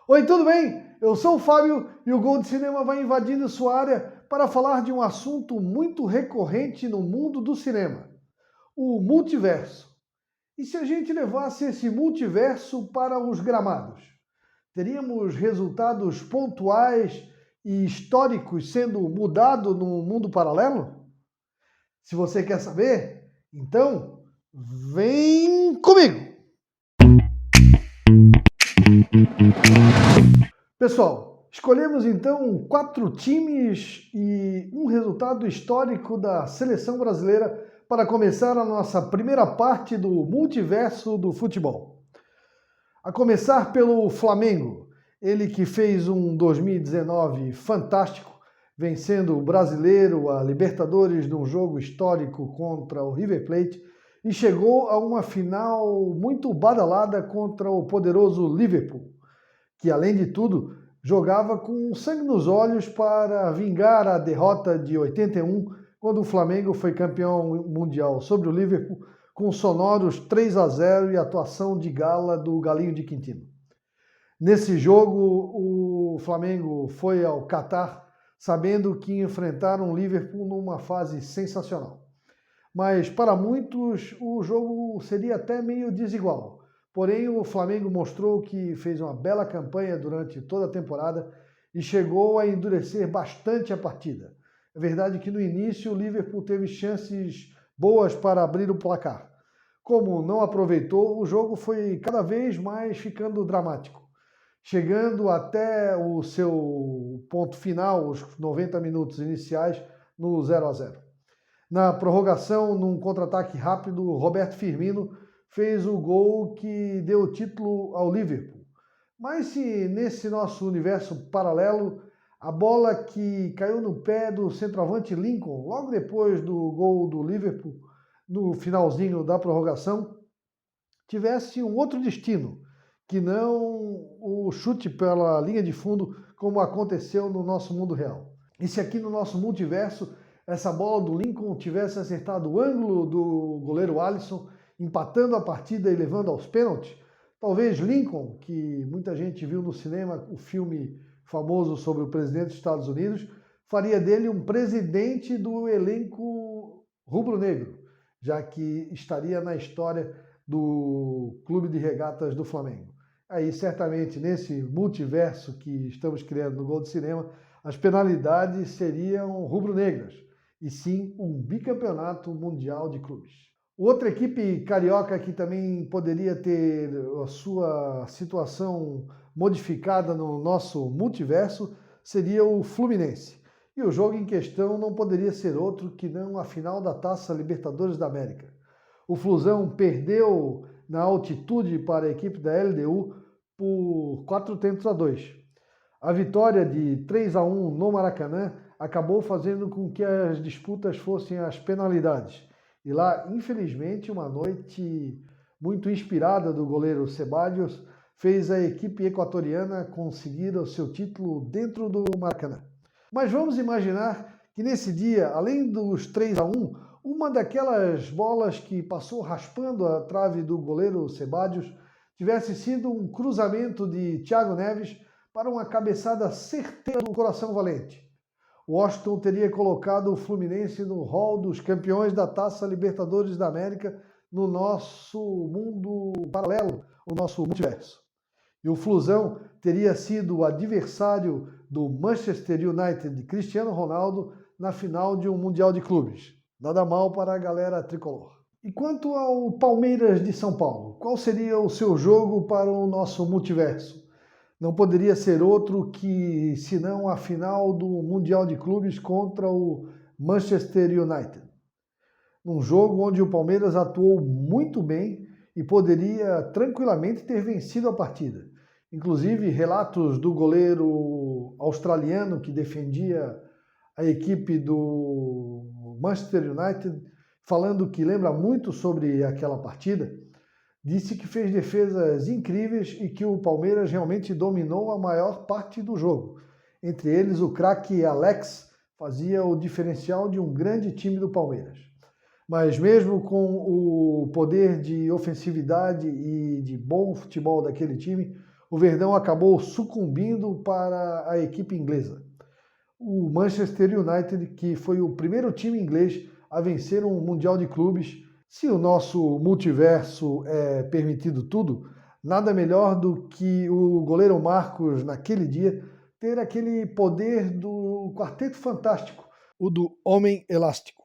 Oi, tudo bem? Eu sou o Fábio e o Gol de Cinema vai invadindo sua área para falar de um assunto muito recorrente no mundo do cinema: o multiverso. E se a gente levasse esse multiverso para os gramados? Teríamos resultados pontuais e históricos sendo mudados num mundo paralelo? Se você quer saber, então vem comigo! Pessoal, escolhemos então 4 times e um resultado histórico da seleção brasileira para começar a nossa primeira parte do multiverso do futebol. A começar pelo Flamengo, ele que fez um 2019 fantástico, vencendo o Brasileiro, a Libertadores num jogo histórico contra o River Plate e chegou a uma final muito badalada contra o poderoso Liverpool, que além de tudo jogava com sangue nos olhos para vingar a derrota de 81, quando o Flamengo foi campeão mundial sobre o Liverpool, com sonoros 3-0 e atuação de gala do Galinho de Quintino. Nesse jogo, o Flamengo foi ao Catar sabendo que enfrentaram um Liverpool numa fase sensacional. Mas para muitos o jogo seria até meio desigual. Porém, o Flamengo mostrou que fez uma bela campanha durante toda a temporada e chegou a endurecer bastante a partida. É verdade que no início o Liverpool teve chances boas para abrir o placar. Como não aproveitou, o jogo foi cada vez mais ficando dramático, chegando até o seu ponto final, os 90 minutos iniciais, no 0-0. Na prorrogação, num contra-ataque rápido, Roberto Firmino fez o gol que deu o título ao Liverpool. Mas se nesse nosso universo paralelo, a bola que caiu no pé do centroavante Lincoln, logo depois do gol do Liverpool, no finalzinho da prorrogação, tivesse um outro destino, que não o chute pela linha de fundo, como aconteceu no nosso mundo real. E se aqui no nosso multiverso, essa bola do Lincoln tivesse acertado o ângulo do goleiro Alisson, empatando a partida e levando aos pênaltis, talvez Lincoln, que muita gente viu no cinema, o filme famoso sobre o presidente dos Estados Unidos, faria dele um presidente do elenco rubro-negro, já que estaria na história do Clube de Regatas do Flamengo. Aí, certamente, nesse multiverso que estamos criando no Gol de Cinema, as penalidades seriam rubro-negras, e sim um bicampeonato mundial de clubes. Outra equipe carioca que também poderia ter a sua situação modificada no nosso multiverso seria o Fluminense. E o jogo em questão não poderia ser outro que não a final da Taça Libertadores da América. O Flusão perdeu na altitude para a equipe da LDU por 4-2. A vitória de 3-1 no Maracanã acabou fazendo com que as disputas fossem as penalidades. E lá, infelizmente, uma noite muito inspirada do goleiro Ceballos fez a equipe equatoriana conseguir o seu título dentro do Maracanã. Mas vamos imaginar que nesse dia, além dos 3-1, uma daquelas bolas que passou raspando a trave do goleiro Ceballos tivesse sido um cruzamento de Thiago Neves para uma cabeçada certeira do coração valente. Washington teria colocado o Fluminense no hall dos campeões da Taça Libertadores da América no nosso mundo paralelo, o nosso multiverso. E o Flusão teria sido o adversário do Manchester United de Cristiano Ronaldo na final de um Mundial de Clubes. Nada mal para a galera tricolor. E quanto ao Palmeiras de São Paulo, qual seria o seu jogo para o nosso multiverso? Não poderia ser outro que, senão a final do Mundial de Clubes contra o Manchester United. Num jogo onde o Palmeiras atuou muito bem e poderia tranquilamente ter vencido a partida. Inclusive, relatos do goleiro australiano que defendia a equipe do Manchester United, falando que lembra muito sobre aquela partida, disse que fez defesas incríveis e que o Palmeiras realmente dominou a maior parte do jogo. Entre eles, o craque Alex fazia o diferencial de um grande time do Palmeiras. Mas mesmo com o poder de ofensividade e de bom futebol daquele time, o Verdão acabou sucumbindo para a equipe inglesa. O Manchester United, que foi o primeiro time inglês a vencer um Mundial de Clubes. Se o nosso multiverso é permitido tudo, nada melhor do que o goleiro Marcos, naquele dia, ter aquele poder do Quarteto Fantástico, o do Homem Elástico,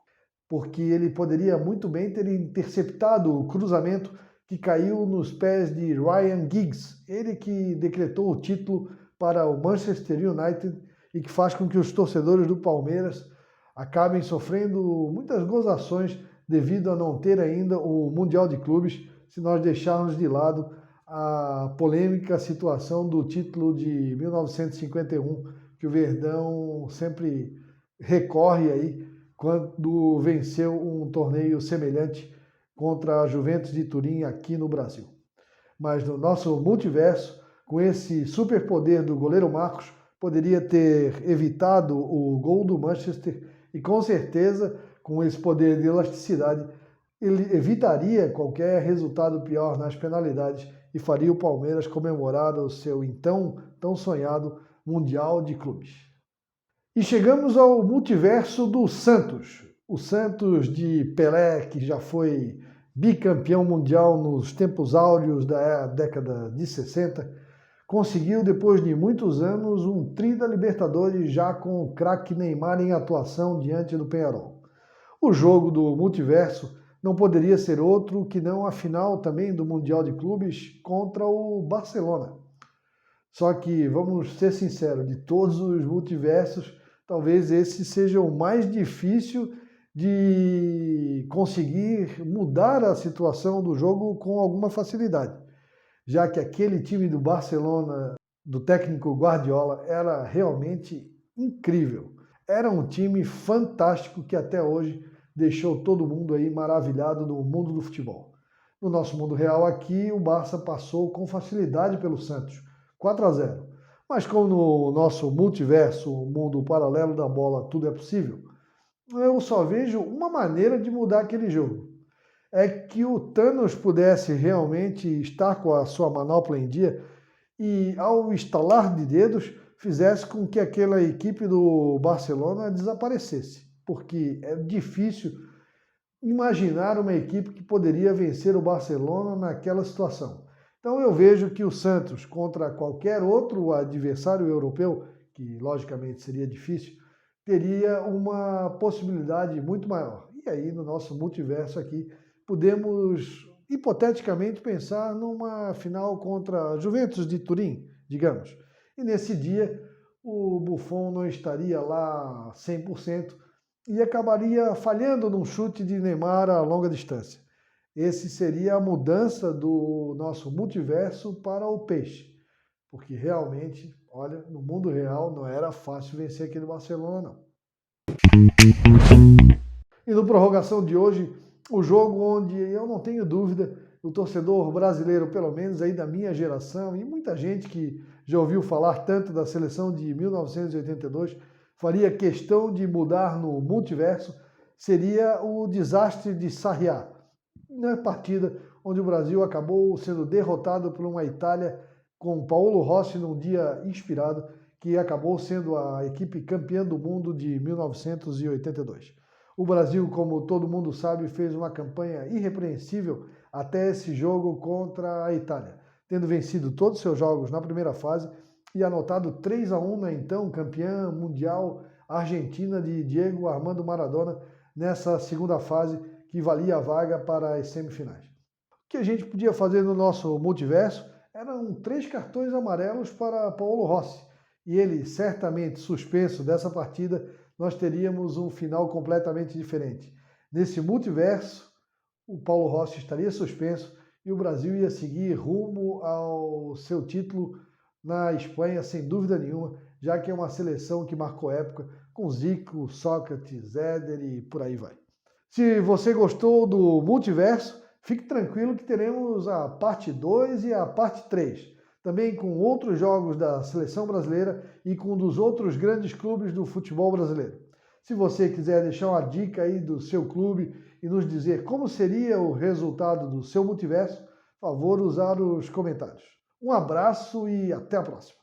porque ele poderia muito bem ter interceptado o cruzamento que caiu nos pés de Ryan Giggs, ele que decretou o título para o Manchester United e que faz com que os torcedores do Palmeiras acabem sofrendo muitas gozações devido a não ter ainda o Mundial de Clubes, se nós deixarmos de lado a polêmica situação do título de 1951, que o Verdão sempre recorre aí quando venceu um torneio semelhante contra a Juventus de Turim aqui no Brasil. Mas no nosso multiverso, com esse superpoder do goleiro Marcos, poderia ter evitado o gol do Manchester e com certeza, com esse poder de elasticidade, ele evitaria qualquer resultado pior nas penalidades e faria o Palmeiras comemorar o seu então tão sonhado Mundial de Clubes. E chegamos ao multiverso do Santos. O Santos de Pelé, que já foi bicampeão mundial nos tempos áureos da década de 60, conseguiu, depois de muitos anos, um tri da Libertadores já com o craque Neymar em atuação diante do Peñarol. O jogo do multiverso não poderia ser outro que não a final também do Mundial de Clubes contra o Barcelona. Só que, vamos ser sinceros, de todos os multiversos, talvez esse seja o mais difícil de conseguir mudar a situação do jogo com alguma facilidade, já que aquele time do Barcelona, do técnico Guardiola, era realmente incrível. Era um time fantástico que até hoje deixou todo mundo aí maravilhado no mundo do futebol. No nosso mundo real aqui, o Barça passou com facilidade pelo Santos, 4-0. Mas como no nosso multiverso, o mundo paralelo da bola, tudo é possível, eu só vejo uma maneira de mudar aquele jogo. É que o Thanos pudesse realmente estar com a sua manopla em dia e, ao estalar de dedos, fizesse com que aquela equipe do Barcelona desaparecesse. Porque é difícil imaginar uma equipe que poderia vencer o Barcelona naquela situação. Então eu vejo que o Santos, contra qualquer outro adversário europeu, que logicamente seria difícil, teria uma possibilidade muito maior. E aí, no nosso multiverso aqui, podemos hipoteticamente pensar numa final contra a Juventus de Turim, digamos. E nesse dia, o Buffon não estaria lá 100% e acabaria falhando num chute de Neymar a longa distância. Esse seria a mudança do nosso multiverso para o peixe. Porque realmente, olha, no mundo real não era fácil vencer aquele Barcelona, não. E no prorrogação de hoje, o jogo onde eu não tenho dúvida, o torcedor brasileiro, pelo menos aí da minha geração, e muita gente que já ouviu falar tanto da seleção de 1982, faria questão de mudar no multiverso, seria o desastre de Sarriá, na partida onde o Brasil acabou sendo derrotado por uma Itália com Paulo Rossi num dia inspirado, que acabou sendo a equipe campeã do mundo de 1982. O Brasil, como todo mundo sabe, fez uma campanha irrepreensível até esse jogo contra a Itália, tendo vencido todos os seus jogos na primeira fase e anotado 3-1 na então campeã mundial Argentina de Diego Armando Maradona nessa segunda fase que valia a vaga para as semifinais. O que a gente podia fazer no nosso multiverso eram 3 cartões amarelos para Paulo Rossi, e ele certamente suspenso dessa partida, nós teríamos um final completamente diferente. Nesse multiverso, o Paulo Rossi estaria suspenso e o Brasil ia seguir rumo ao seu título na Espanha, sem dúvida nenhuma, já que é uma seleção que marcou época com Zico, Sócrates, Éder e por aí vai. Se você gostou do multiverso, fique tranquilo que teremos a parte 2 e a parte 3. Também com outros jogos da seleção brasileira e com um dos outros grandes clubes do futebol brasileiro. Se você quiser deixar uma dica aí do seu clube e nos dizer como seria o resultado do seu multiverso, favor usar os comentários. Um abraço e até a próxima.